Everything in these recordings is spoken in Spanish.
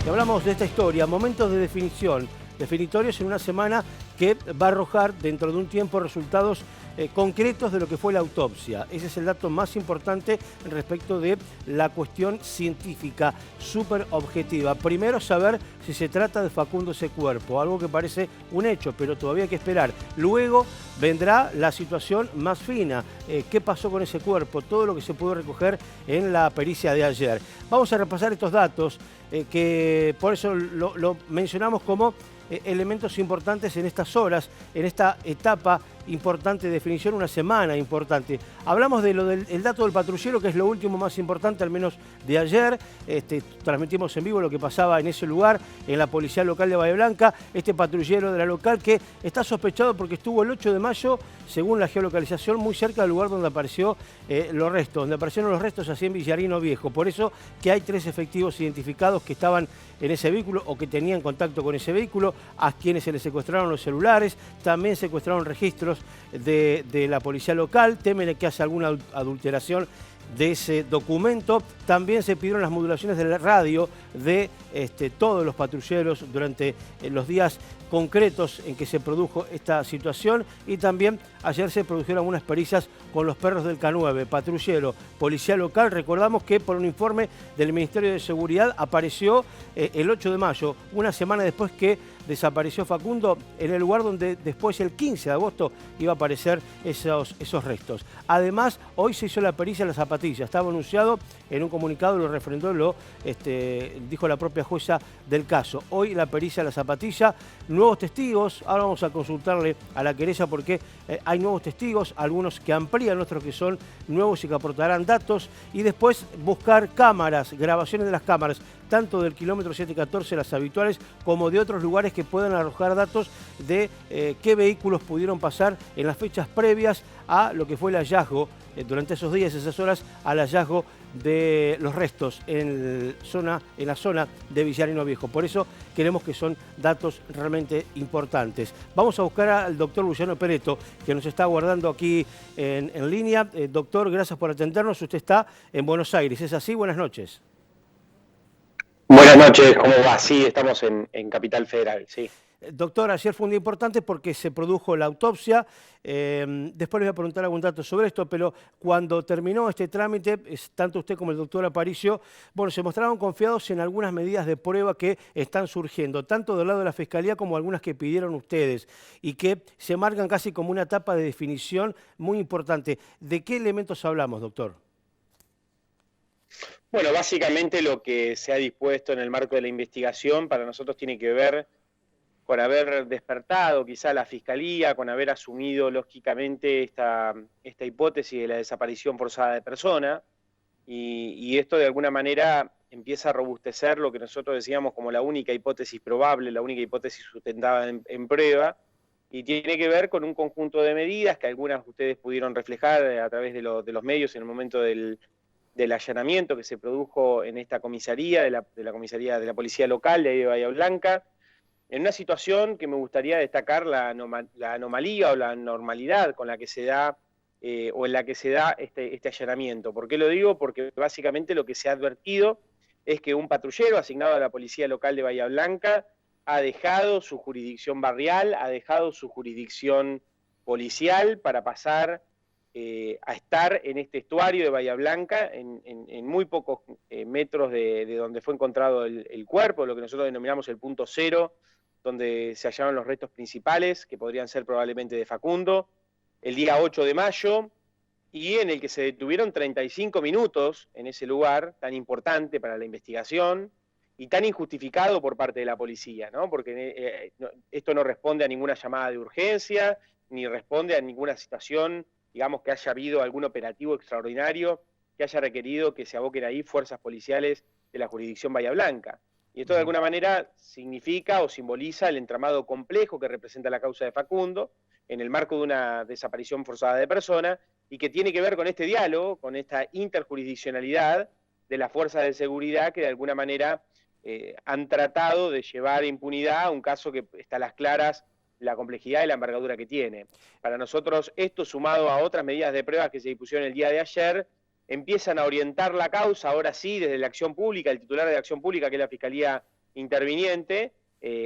Y hablamos de esta historia, momentos de definición, definitorios en una semana que va a arrojar dentro de un tiempo resultados concretos de lo que fue la autopsia. Ese es el dato más importante respecto de la cuestión científica, súper objetiva. Primero, saber si se trata de Facundo ese cuerpo, algo que parece un hecho, pero todavía hay que esperar. Luego vendrá la situación más fina. ¿Qué pasó con ese cuerpo? Todo lo que se pudo recoger en la pericia de ayer. Vamos a repasar estos datos, que por eso lo mencionamos como elementos importantes en estas horas, en esta etapa importante de definición, una semana importante. Hablamos de el dato del patrullero, que es lo último más importante, al menos de ayer. Transmitimos en vivo lo que pasaba en ese lugar, en la policía local de Bahía Blanca. Este patrullero de la local que está sospechado porque estuvo el 8 de mayo, según la geolocalización, muy cerca del lugar donde apareció los restos, donde aparecieron los restos así en Villarino Viejo. Por eso que hay 3 efectivos identificados que estaban en ese vehículo o que tenían contacto con ese vehículo, a quienes se les secuestraron los celulares, también secuestraron registros de la policía local, temen que hace alguna adulteración de ese documento. También se pidieron las modulaciones de la radio de todos los patrulleros durante los días concretos en que se produjo esta situación, y también ayer se produjeron algunas pericias con los perros del K9, patrullero, policía local. Recordamos que por un informe del Ministerio de Seguridad apareció el 8 de mayo, una semana después que desapareció Facundo, en el lugar donde después el 15 de agosto iba a aparecer esos restos. Además, hoy se hizo la pericia en la zapatilla, estaba anunciado en un comunicado, lo refrendó, dijo la propia jueza del caso. Hoy la pericia en la zapatilla, nuevos testigos. Ahora vamos a consultarle a la querella porque hay nuevos testigos, algunos que amplían, otros que son nuevos y que aportarán datos, y después buscar cámaras, grabaciones de las cámaras, tanto del kilómetro 714, las habituales, como de otros lugares que puedan arrojar datos de qué vehículos pudieron pasar en las fechas previas a lo que fue el hallazgo, durante esos días, esas horas, al hallazgo de los restos en la zona de Villarino Viejo. Por eso queremos que son datos realmente importantes. Vamos a buscar al doctor Luciano Peretto, que nos está aguardando aquí en línea. Doctor, gracias por atendernos. Usted está en Buenos Aires, ¿es así? Buenas noches. Buenas noches, ¿cómo va? Sí, estamos en Capital Federal, sí. Doctor, ayer fue un día importante porque se produjo la autopsia. Después les voy a preguntar algún dato sobre esto, pero cuando terminó este trámite, tanto usted como el doctor Aparicio, bueno, se mostraron confiados en algunas medidas de prueba que están surgiendo, tanto del lado de la Fiscalía como algunas que pidieron ustedes, y que se marcan casi como una etapa de definición muy importante. ¿De qué elementos hablamos, doctor? Bueno, básicamente lo que se ha dispuesto en el marco de la investigación para nosotros tiene que ver con haber despertado quizá la Fiscalía, con haber asumido lógicamente esta hipótesis de la desaparición forzada de persona, y esto de alguna manera empieza a robustecer lo que nosotros decíamos como la única hipótesis probable, la única hipótesis sustentada en prueba, y tiene que ver con un conjunto de medidas que algunas ustedes pudieron reflejar a través de los medios en el momento del allanamiento que se produjo en esta comisaría, de la comisaría de la policía local de ahí de Bahía Blanca, en una situación que me gustaría destacar la anomalía o la normalidad con la que se da o en la que se da este allanamiento. ¿Por qué lo digo? Porque básicamente lo que se ha advertido es que un patrullero asignado a la policía local de Bahía Blanca ha dejado su jurisdicción barrial, ha dejado su jurisdicción policial para pasar a estar en este estuario de Bahía Blanca, en muy pocos metros de donde fue encontrado el cuerpo, lo que nosotros denominamos el punto cero, donde se hallaron los restos principales, que podrían ser probablemente de Facundo, el día 8 de mayo, y en el que se detuvieron 35 minutos en ese lugar tan importante para la investigación y tan injustificado por parte de la policía, ¿no? Porque esto no responde a ninguna llamada de urgencia, ni responde a ninguna situación, digamos, que haya habido algún operativo extraordinario que haya requerido que se aboquen ahí fuerzas policiales de la jurisdicción Bahía Blanca. Y esto de alguna manera significa o simboliza el entramado complejo que representa la causa de Facundo en el marco de una desaparición forzada de persona, y que tiene que ver con este diálogo, con esta interjurisdiccionalidad de las fuerzas de seguridad que de alguna manera han tratado de llevar impunidad a un caso que está a las claras la complejidad y la envergadura que tiene. Para nosotros esto, sumado a otras medidas de pruebas que se dispusieron el día de ayer, empiezan a orientar la causa, ahora sí, desde la acción pública, el titular de la acción pública, que es la Fiscalía interviniente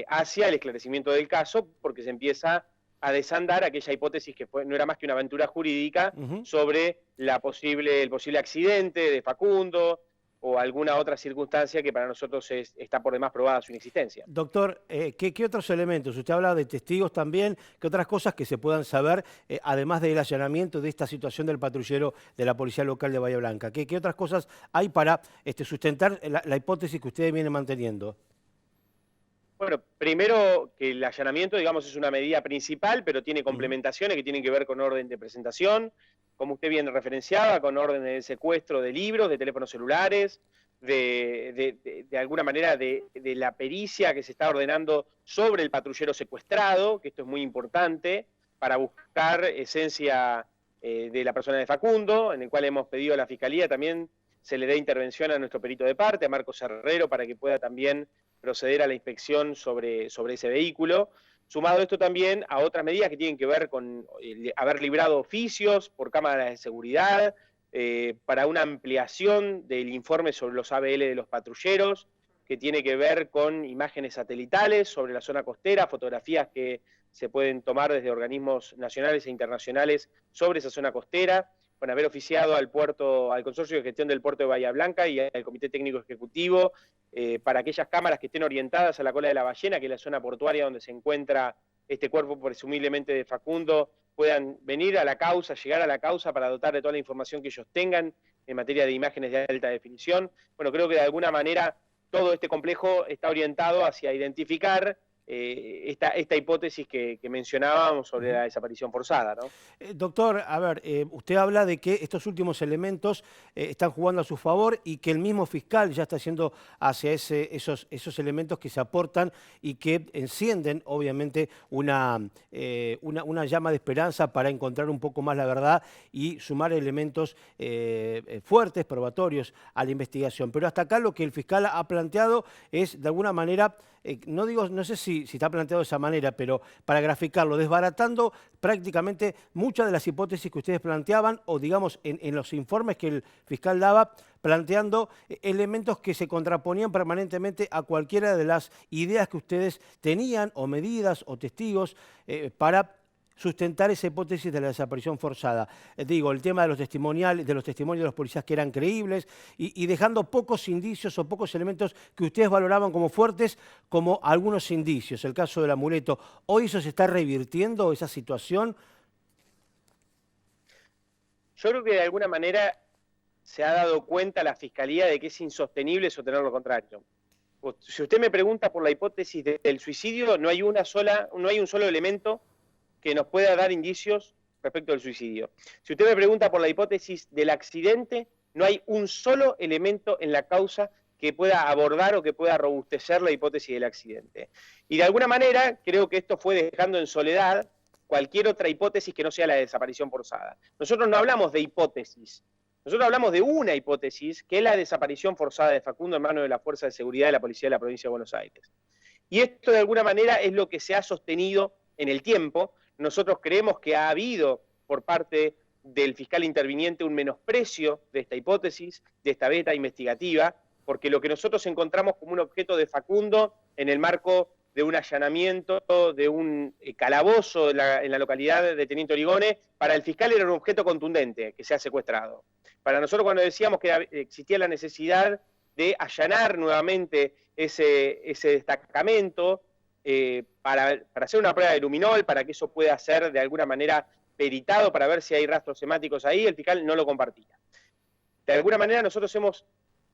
hacia el esclarecimiento del caso, porque se empieza a desandar aquella hipótesis que no era más que una aventura jurídica sobre el posible accidente de Facundo o alguna otra circunstancia que para nosotros está por demás probada su inexistencia. Doctor, ¿qué otros elementos? Usted habla de testigos también, ¿qué otras cosas que se puedan saber, además del allanamiento de esta situación del patrullero de la Policía Local de Bahía Blanca? ¿Qué otras cosas hay para sustentar la hipótesis que ustedes vienen manteniendo? Bueno, primero que el allanamiento, digamos, es una medida principal, pero tiene complementaciones que tienen que ver con orden de presentación, como usted bien referenciaba, con orden de secuestro de libros, de teléfonos celulares, de alguna manera de la pericia que se está ordenando sobre el patrullero secuestrado, que esto es muy importante, para buscar esencia de la persona de Facundo, en el cual hemos pedido a la Fiscalía también se le dé intervención a nuestro perito de parte, a Marcos Herrero, para que pueda también proceder a la inspección sobre ese vehículo. Sumado esto también a otras medidas que tienen que ver con haber librado oficios por cámaras de seguridad, para una ampliación del informe sobre los ABL de los patrulleros, que tiene que ver con imágenes satelitales sobre la zona costera, fotografías que se pueden tomar desde organismos nacionales e internacionales sobre esa zona costera, con haber oficiado al Consorcio de Gestión del Puerto de Bahía Blanca y al Comité Técnico Ejecutivo para aquellas cámaras que estén orientadas a la cola de la ballena, que es la zona portuaria donde se encuentra este cuerpo presumiblemente de Facundo, puedan venir a la causa, llegar a la causa para dotar de toda la información que ellos tengan en materia de imágenes de alta definición. Bueno, creo que de alguna manera todo este complejo está orientado hacia identificar esta hipótesis que mencionábamos sobre la desaparición forzada, ¿no? Doctor, a ver, usted habla de que estos últimos elementos están jugando a su favor y que el mismo fiscal ya está haciendo hacia esos elementos que se aportan y que encienden, obviamente, una llama de esperanza para encontrar un poco más la verdad y sumar elementos fuertes, probatorios a la investigación. Pero hasta acá lo que el fiscal ha planteado es, de alguna manera, no sé si está planteado de esa manera, pero para graficarlo, desbaratando prácticamente muchas de las hipótesis que ustedes planteaban, o digamos en los informes que el fiscal daba, planteando elementos que se contraponían permanentemente a cualquiera de las ideas que ustedes tenían, o medidas, o testigos, para sustentar esa hipótesis de la desaparición forzada. Digo, el tema de los testimonios de los policías que eran creíbles y dejando pocos indicios o pocos elementos que ustedes valoraban como fuertes, como algunos indicios. El caso del amuleto. ¿Hoy eso se está revirtiendo, esa situación? Yo creo que de alguna manera se ha dado cuenta la Fiscalía de que es insostenible sostener lo contrario. Si usted me pregunta por la hipótesis del suicidio, no hay un solo elemento que nos pueda dar indicios respecto del suicidio. Si usted me pregunta por la hipótesis del accidente, no hay un solo elemento en la causa que pueda abordar o que pueda robustecer la hipótesis del accidente. Y de alguna manera, creo que esto fue dejando en soledad cualquier otra hipótesis que no sea la desaparición forzada. Nosotros no hablamos de hipótesis, nosotros hablamos de una hipótesis, que es la desaparición forzada de Facundo en manos de la Fuerza de Seguridad de la Policía de la Provincia de Buenos Aires. Y esto de alguna manera es lo que se ha sostenido en el tiempo. Nosotros creemos que ha habido por parte del fiscal interviniente un menosprecio de esta hipótesis, de esta beta investigativa, porque lo que nosotros encontramos como un objeto de Facundo en el marco de un allanamiento, de un calabozo en la localidad de Teniente Origone, para el fiscal era un objeto contundente que se ha secuestrado. Para nosotros, cuando decíamos que existía la necesidad de allanar nuevamente ese destacamento, para hacer una prueba de luminol, para que eso pueda ser de alguna manera peritado, para ver si hay rastros semáticos ahí, el fiscal no lo compartía. De alguna manera nosotros hemos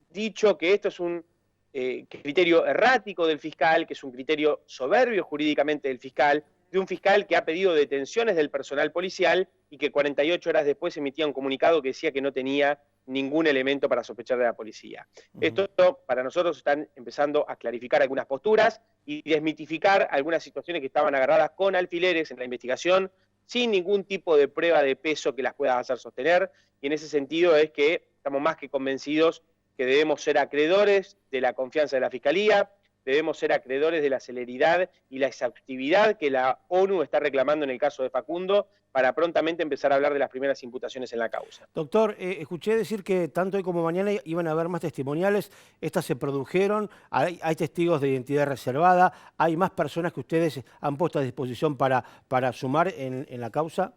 dicho que esto es un criterio errático del fiscal, que es un criterio soberbio jurídicamente del fiscal, de un fiscal que ha pedido detenciones del personal policial y que 48 horas después emitía un comunicado que decía que no tenía ningún elemento para sospechar de la policía. Esto para nosotros están empezando a clarificar algunas posturas y desmitificar algunas situaciones que estaban agarradas con alfileres en la investigación, sin ningún tipo de prueba de peso que las pueda hacer sostener, y en ese sentido es que estamos más que convencidos que debemos ser acreedores de la confianza de la Fiscalía, debemos ser acreedores de la celeridad y la exhaustividad que la ONU está reclamando en el caso de Facundo para prontamente empezar a hablar de las primeras imputaciones en la causa. Doctor, escuché decir que tanto hoy como mañana iban a haber más testimoniales. Estas se produjeron, hay testigos de identidad reservada, hay más personas que ustedes han puesto a disposición para sumar en la causa.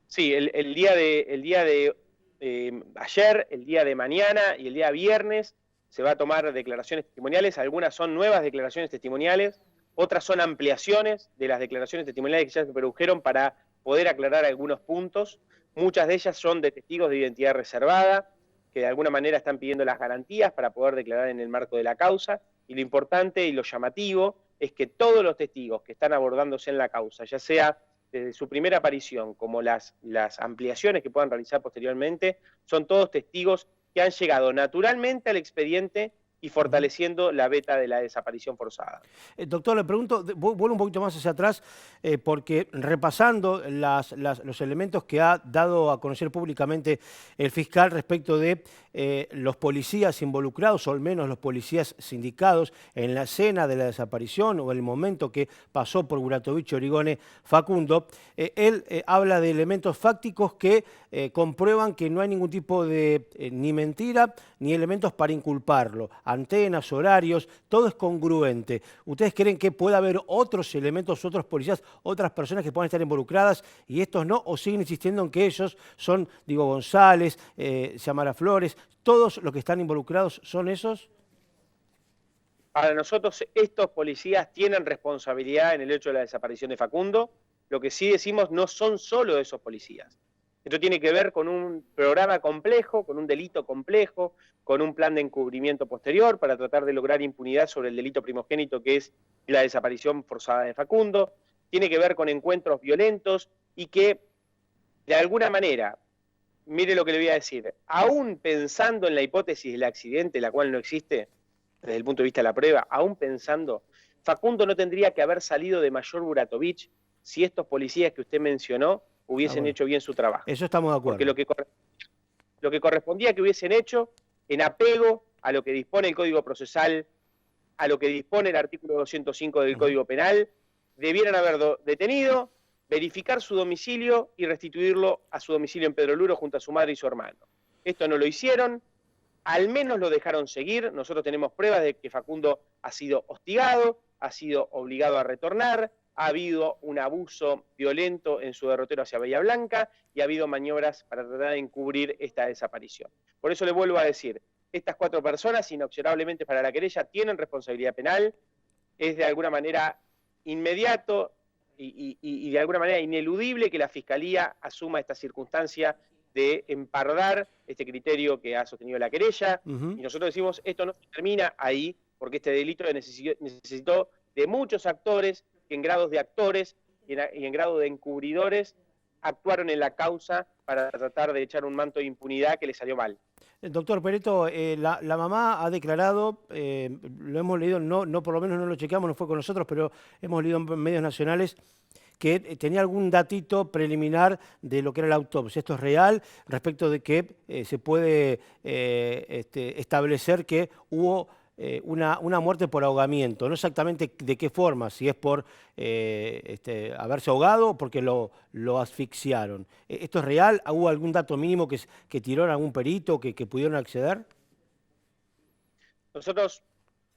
Sí, el día de ayer, el día de mañana y el día viernes se va a tomar declaraciones testimoniales. Algunas son nuevas declaraciones testimoniales, otras son ampliaciones de las declaraciones testimoniales que ya se produjeron para poder aclarar algunos puntos. Muchas de ellas son de testigos de identidad reservada, que de alguna manera están pidiendo las garantías para poder declarar en el marco de la causa. Y lo importante y lo llamativo es que todos los testigos que están abordándose en la causa, ya sea desde su primera aparición como las ampliaciones que puedan realizar posteriormente, son todos testigos que han llegado naturalmente al expediente y fortaleciendo la veta de la desaparición forzada. Doctor, le pregunto, vuelvo un poquito más hacia atrás, porque repasando los elementos que ha dado a conocer públicamente el fiscal respecto de los policías involucrados, o al menos los policías sindicados, en la escena de la desaparición o el momento que pasó por Buratovich Origone Facundo, él habla de elementos fácticos que comprueban que no hay ningún tipo de ni mentira ni elementos para inculparlo. Antenas, horarios, todo es congruente. ¿Ustedes creen que puede haber otros elementos, otros policías, otras personas que puedan estar involucradas y estos no? ¿O siguen insistiendo en que ellos son, digo, González, Xiomara Flores, todos los que están involucrados son esos? Para nosotros estos policías tienen responsabilidad en el hecho de la desaparición de Facundo. Lo que sí decimos no son solo esos policías. Esto tiene que ver con un programa complejo, con un delito complejo, con un plan de encubrimiento posterior para tratar de lograr impunidad sobre el delito primogénito que es la desaparición forzada de Facundo. Tiene que ver con encuentros violentos y que, de alguna manera, mire lo que le voy a decir, aún pensando en la hipótesis del accidente, la cual no existe desde el punto de vista de la prueba, aún pensando, Facundo no tendría que haber salido de Mayor Buratovich si estos policías que usted mencionó hubiesen hecho bien su trabajo. Eso estamos de acuerdo. Porque lo que correspondía que hubiesen hecho, en apego a lo que dispone el Código Procesal, a lo que dispone el artículo 205 del Código Penal, debieran haber detenido, verificar su domicilio y restituirlo a su domicilio en Pedro Luro junto a su madre y su hermano. Esto no lo hicieron, al menos lo dejaron seguir. Nosotros tenemos pruebas de que Facundo ha sido hostigado, ha sido obligado a retornar, ha habido un abuso violento en su derrotero hacia Bahía Blanca y ha habido maniobras para tratar de encubrir esta desaparición. Por eso le vuelvo a decir, estas 4 personas, inobservablemente para la querella, tienen responsabilidad penal. Es de alguna manera inmediato y de alguna manera ineludible que la Fiscalía asuma esta circunstancia de empardar este criterio que ha sostenido la querella. Y nosotros decimos, esto no se termina ahí, porque este delito necesitó de muchos actores que en grados de actores y en grado de encubridores actuaron en la causa para tratar de echar un manto de impunidad que le salió mal. Doctor Peretto, la mamá ha declarado, lo hemos leído, no por lo menos no lo chequeamos, no fue con nosotros, pero hemos leído en medios nacionales que tenía algún datito preliminar de lo que era la autopsia. ¿Esto es real respecto de que se puede establecer que hubo una muerte por ahogamiento? No exactamente de qué forma, si es por haberse ahogado o porque lo asfixiaron. ¿Esto es real? ¿Hubo algún dato mínimo que tiró en algún perito que pudieron acceder? Nosotros,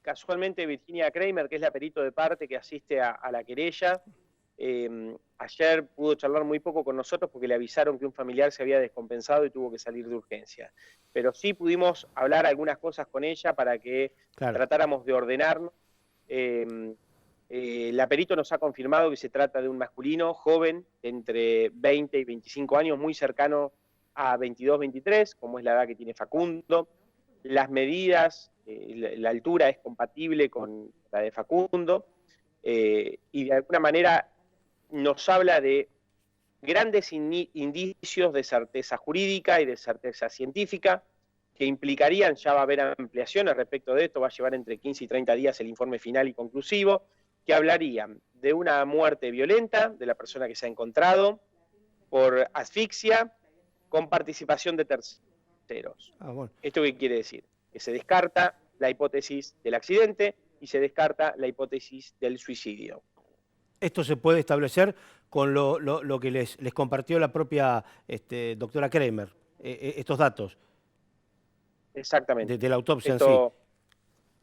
casualmente, Virginia Kramer, que es la perito de parte que asiste a la querella, ayer pudo charlar muy poco con nosotros porque le avisaron que un familiar se había descompensado y tuvo que salir de urgencia. Pero sí pudimos hablar algunas cosas con ella para que tratáramos de ordenarnos. La perito nos ha confirmado que se trata de un masculino joven, entre 20 y 25 años, muy cercano a 22, 23, como es la edad que tiene Facundo. Las medidas, la altura es compatible con la de Facundo, y de alguna manera nos habla de grandes indicios de certeza jurídica y de certeza científica que implicarían, ya va a haber ampliaciones respecto de esto, va a llevar entre 15 y 30 días el informe final y conclusivo, que hablarían de una muerte violenta de la persona que se ha encontrado, por asfixia, con participación de terceros. ¿Esto qué quiere decir? Que se descarta la hipótesis del accidente, y se descarta la hipótesis del suicidio. Esto se puede establecer con lo que les compartió la propia doctora Kremer, estos datos Exactamente. de la autopsia Esto en sí.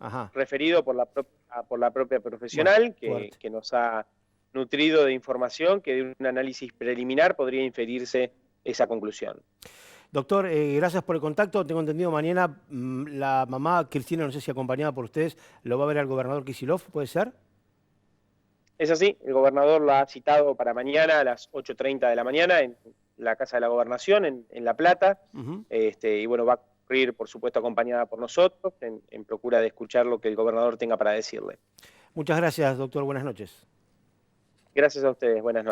Ajá. referido por la propia profesional Bueno, que nos ha nutrido de información que de un análisis preliminar podría inferirse esa conclusión. Doctor, gracias por el contacto. Tengo entendido mañana la mamá Cristina, no sé si acompañada por ustedes, lo va a ver al gobernador Kicillof, ¿puede ser? Es así, el gobernador lo ha citado para mañana a las 8:30 de la mañana en la Casa de la Gobernación, en La Plata, y bueno, va a ocurrir, por supuesto, acompañada por nosotros, en procura de escuchar lo que el gobernador tenga para decirle. Muchas gracias, doctor. Buenas noches. Gracias a ustedes, buenas noches.